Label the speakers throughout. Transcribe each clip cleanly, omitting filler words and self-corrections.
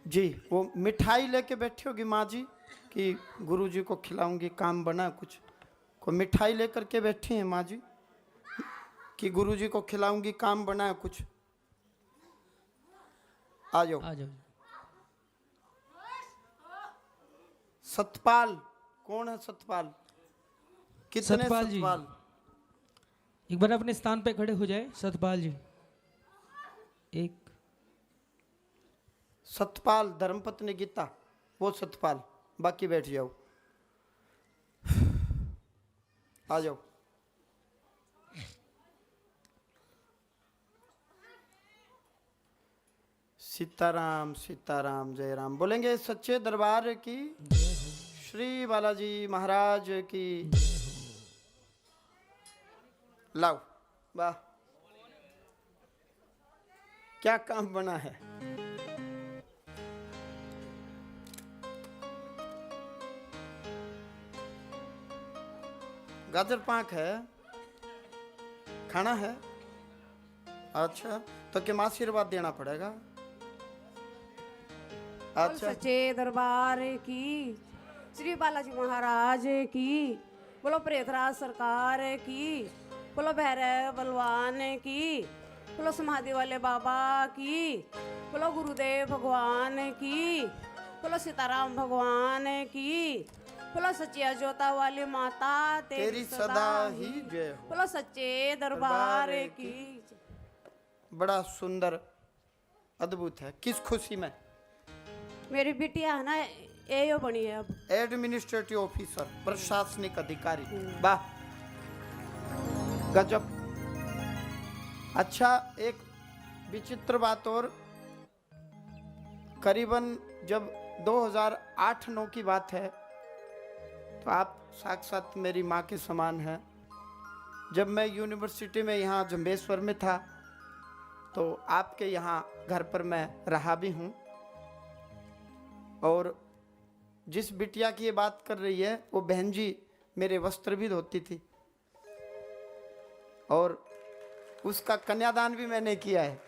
Speaker 1: जी वो मिठाई लेके बैठी होगी माँ जी कि गुरुजी को खिलाऊंगी, काम बना कुछ, को मिठाई लेकर के बैठी हैं माँ जी कि गुरुजी को खिलाऊंगी, काम बना कुछ। आ जाओ।
Speaker 2: आ जाओ।
Speaker 1: सतपाल, कौन है सतपाल? कितने
Speaker 2: सतपाल जी,
Speaker 1: सतपाल?
Speaker 2: एक बार अपने स्थान पे खड़े हो जाए सतपाल जी। एक
Speaker 1: सतपाल धर्मपत्नी गीता, वो सतपाल, बाकी बैठ जाओ। आ जाओ। सीताराम सीताराम जय राम बोलेंगे सच्चे दरबार की, श्री बालाजी महाराज की। लाओ, वाह क्या काम बना है। गाजर पाक है, खाना है। अच्छा तो क्या आशीर्वाद देना पड़ेगा। अच्छा
Speaker 3: सच्चे दरबार की, श्री बालाजी महाराज की, बोलो प्रेतराज सरकार की, बोलो भैरव बलवान की, बोलो समाधि वाले बाबा की, बोलो गुरुदेव भगवान की, बोलो सीताराम भगवान की, बोलो सच्चिया जोता वाली माता
Speaker 1: तेरी सदा ही जय हो।
Speaker 3: बोलो सच्चे दरबार की।
Speaker 1: बड़ा सुंदर अद्भुत है। किस खुशी में?
Speaker 3: मेरी बिटिया है ना एओ बनी है अब,
Speaker 1: एडमिनिस्ट्रेटिव ऑफिसर, प्रशासनिक अधिकारी। वाह गजब। अच्छा एक विचित्र बात और, करीबन जब 2008-9 की बात है तो आप साक्षात मेरी माँ के समान हैं। जब मैं यूनिवर्सिटी में यहाँ जंबेश्वर में था तो आपके यहाँ घर पर मैं रहा भी हूँ, और जिस बिटिया की ये बात कर रही है वो बहन जी मेरे वस्त्र भी धोती थी, और उसका कन्यादान भी मैंने किया है।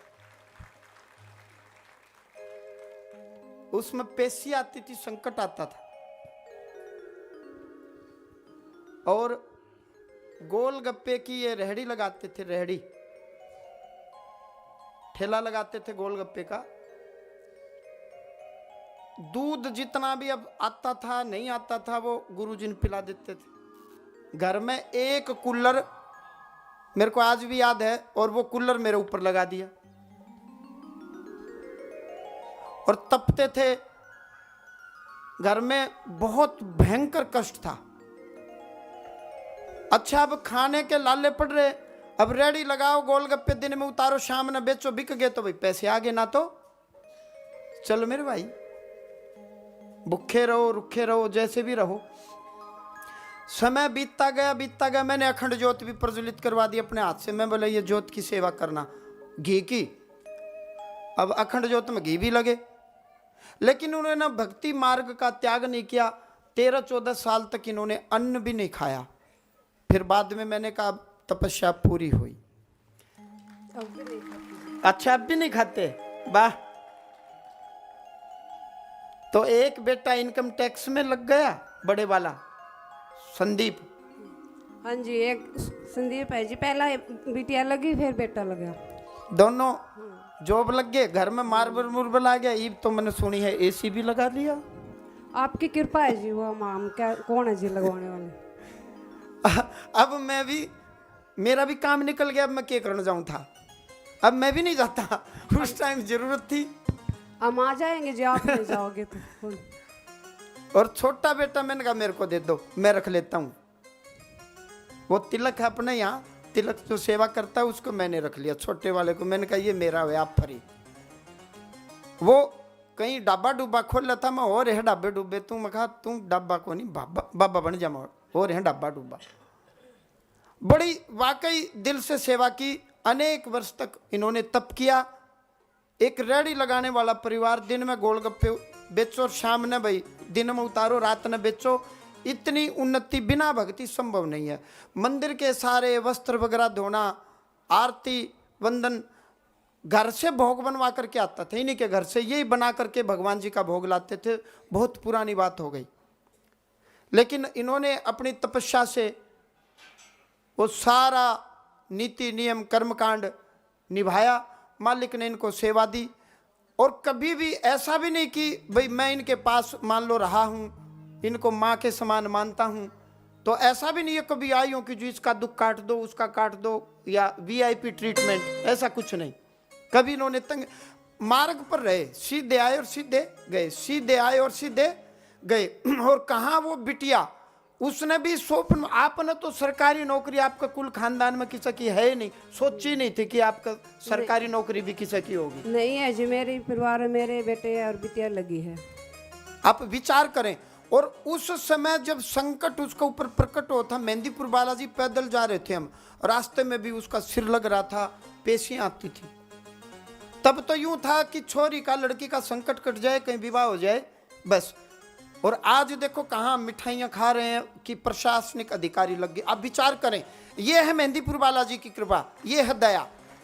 Speaker 1: उसमें पेशी आती थी, संकट आता था, और गोलगप्पे की ये रेहड़ी लगाते थे, रेहड़ी ठेला लगाते थे गोलगप्पे का। दूध जितना भी अब आता था नहीं आता था वो गुरुजी ने पिला देते थे। घर में एक कूलर मेरे को आज भी याद है, और वो कूलर मेरे ऊपर लगा दिया और तपते थे। घर में बहुत भयंकर कष्ट था। अच्छा अब खाने के लाले पड़ रहे, अब रेडी लगाओ, गोलगप्पे दिन में उतारो, शाम में बेचो, बिक गए तो भाई पैसे आगे, ना तो चलो मेरे भाई, भूखे रहो रुखे रहो जैसे भी रहो। समय बीतता गया। मैंने अखंड ज्योत भी प्रज्वलित करवा दी अपने हाथ से। मैं बोला ये ज्योत की सेवा करना, घी की। अब अखंड ज्योत में घी भी लगे, लेकिन उन्होंने भक्ति मार्ग का त्याग नहीं किया। 13-14 साल तक इन्होंने अन्न भी नहीं खाया। फिर बाद में मैंने कहा तपस्या पूरी हुई। अच्छा अब भी नहीं खाते, वाह। तो एक बेटा इनकम टैक्स में लग गया, बड़े वाला संदीप।
Speaker 3: हाँ जी, एक संदीप है जी, पहला बिटिया लगी फिर बेटा लगा,
Speaker 1: दोनों जॉब लग गए। घर में मार्बल मुर्बल आ गया। ईब तो मैंने सुनी है एसी भी लगा लिया।
Speaker 3: आपकी कृपा है जी। वो माम क्या कौन है जी लगवाने वाले?
Speaker 1: अब मैं भी, मेरा भी काम निकल गया। अब मैं क्या करने जाऊं था, अब मैं भी नहीं जाता। उस टाइम जरूरत थी।
Speaker 3: हम आ जाएंगे जी, आप नहीं जाओगे तो।
Speaker 1: और छोटा बेटा मैंने कहा मेरे को दे दो, मैं रख लेता हूँ। वो तिलक है अपने यहाँ, तिलक जो सेवा करता है उसको मैंने रख लिया। छोटे वाले को मैंने कहा ये मेरा है, आप फ्री। वो कहीं डाबा डूबा खोल लेता, मैं और है डाबे डूबे। तू मैं कहा तू डाबा को नहीं, बाबा बन जा, और है डाबा डूबा। बड़ी वाकई दिल से सेवा की। अनेक वर्ष तक इन्होंने तप किया। एक रेहड़ी लगाने वाला परिवार, दिन में गोलगप्पे बेचो, शाम ने भाई दिन में उतारो, रात में बेचो। इतनी उन्नति बिना भक्ति संभव नहीं है। मंदिर के सारे वस्त्र वगैरह धोना, आरती वंदन, घर से भोग बनवा करके आता था, इन्हीं के घर से यही बना करके भगवान जी का भोग लाते थे। बहुत पुरानी बात हो गई, लेकिन इन्होंने अपनी तपस्या से वो सारा नीति नियम कर्मकांड निभाया। मालिक ने इनको सेवा दी, और कभी भी ऐसा भी नहीं कि भाई मैं इनके पास मान लो रहा हूँ, इनको माँ के समान मानता हूँ, तो ऐसा भी नहीं है कभी आई हूँ कि जो इसका दुख काट दो, उसका काट दो, या वीआईपी ट्रीटमेंट, ऐसा कुछ नहीं। कभी इन्होंने तंग मार्ग पर रहे, सीधे आए और सीधे गए, सीधे आए और सीधे गए। और कहाँ वो बिटिया, उसने भी स्वप्न, आपने तो सरकारी नौकरी आपका कुल खानदान में किसी की है ही नहीं, सोची नहीं थी कि आपका सरकारी नौकरी भी किसी की होगी।
Speaker 3: नहीं है जी, मेरे परिवार में मेरे बेटे और बिटिया लगी है।
Speaker 1: आप विचार करें। और उस समय जब संकट उसके ऊपर प्रकट होता, मेहंदीपुर बालाजी पैदल जा रहे थे हम, रास्ते में भी उसका सिर लग रहा था, पेशियां आती थी। तब तो यूं था कि छोरी का लड़की का संकट कट जाए, कहीं विवाह हो जाए, बस। और आज देखो कहाँ मिठाइयाँ खा रहे हैं कि प्रशासनिक अधिकारी लग गए। आप विचार करें, ये है मेहंदीपुर बालाजी की कृपा, ये है दया।